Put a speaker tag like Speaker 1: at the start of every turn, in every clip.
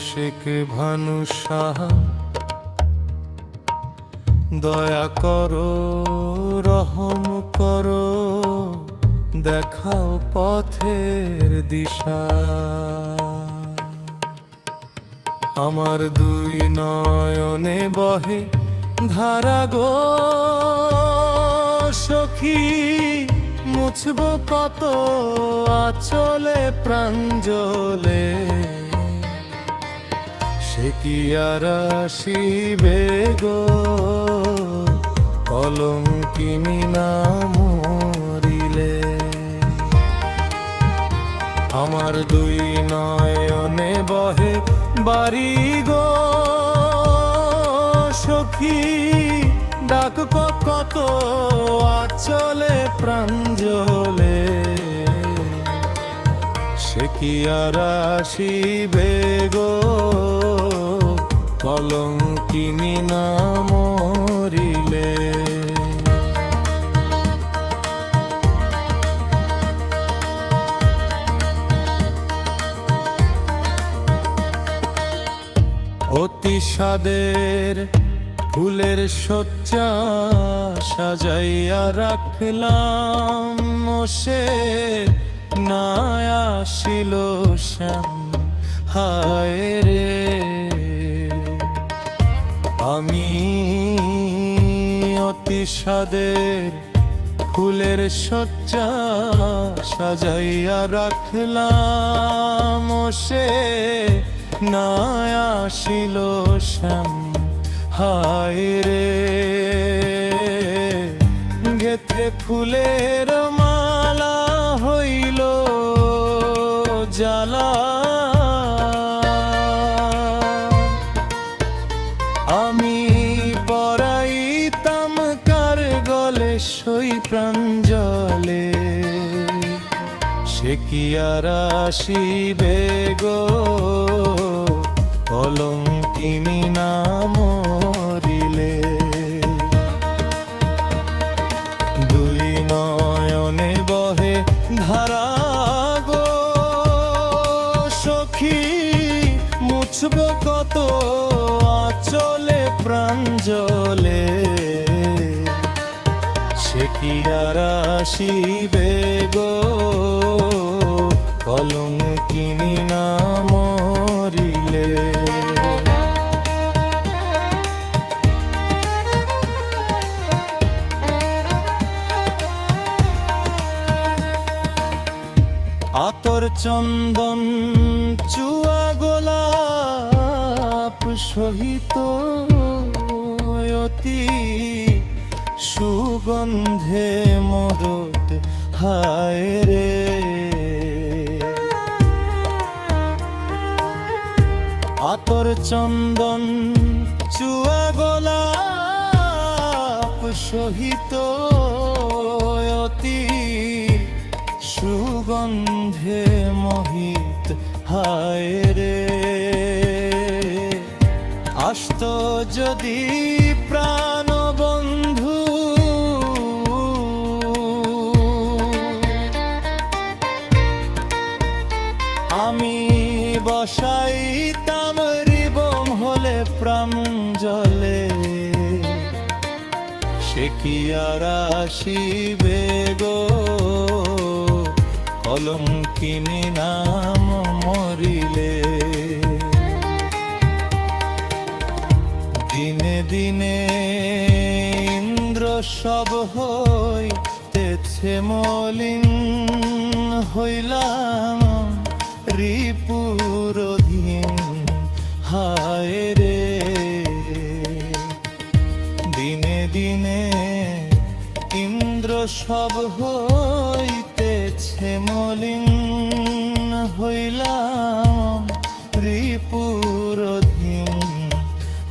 Speaker 1: শেখ ভানু সাহা, দয়া করো রহম করো, দেখাও পথের দিশা। আমার দুই নয়নে বহে ধারা গো সখী, মুছব কত আচলে প্রাঞ্জলে, সে কি আর আসিবে গো কলঙ্কিনী না মরিলে। আমার দুই নয়নে বহে বাড়ি গো সখী, ডাকব কত আচলে প্রাঞ্জলে, সে কি আর আসিবে গো কলঙ্কিনী না মরিলে। অতি স্বাদের ফুলের শয্যা সাজাইয়া রাখলাম, সে না আসিল শ্যাম হায় রে। আমি অতি স্বাদের ফুলের শয্যা সাজাইয়া রাখলাম, সে না আসিল শ্যাম হায় রে। গেথে ফুলের মালা হইল জ্বালা, আমি পরাইতাম কার গলে সই প্রাঞ্জলে, সে কি আর আসিবে গো কলঙ্কিনী না মরিলে। দুই নয়নে বহে ধারা গো সখী, মুছব কত আচলে প্রাঞ্জলে, সে কি আর আসিবে গো কলঙ্কিনী না মরিলে। আতর চন্দন চুয়া গোলাপ সহিত অতি সুগন্ধে মরত হায় রে। আতর চন্দন চুয়া গোলাপ সহিত অতি সুগন্ধে মোহিত হায় রে। আসত যদি প্রাণ বন্ধু আমি বসাইতাম রিবম হলে প্রাঞ্জলে, সে কি আর আসিবে গো কলঙ্কিনী নাম মরিলে। দিনে দিনে ইন্দ্র সব হইতেছে মলিন, হইলাম রিপুর অধীন হায় রে। দিনে দিনে ইন্দ্র সব হইতেছে মলিন, হইলাম রিপুর অধীন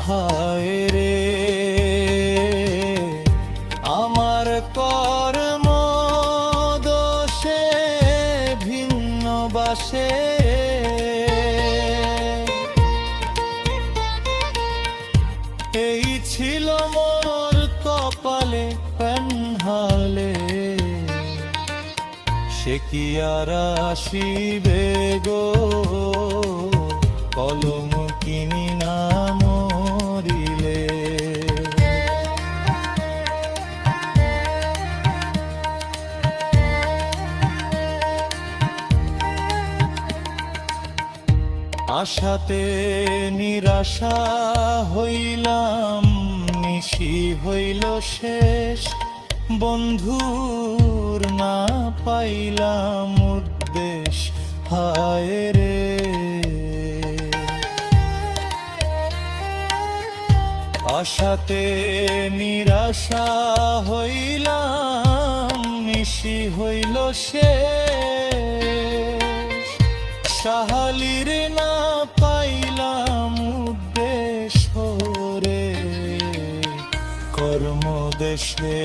Speaker 1: হায় রে। আমার কর্ম দোষে ভিন্ন বাসে, এই ছিল মোর কপালে পেন্হালে, সে কি আর আসিবে গো কলঙ্কিনী আশাতে নিরাশা হইলাম, নিশি হইল শেষ, বন্ধুর না পাইলাম উদ্দেশ, হায় রে। আশাতে নিরাশা হইলাম, নিশি হইল শেষ, সাহালির না পাইলাম উদ্দেশ রে, কর্মদেশে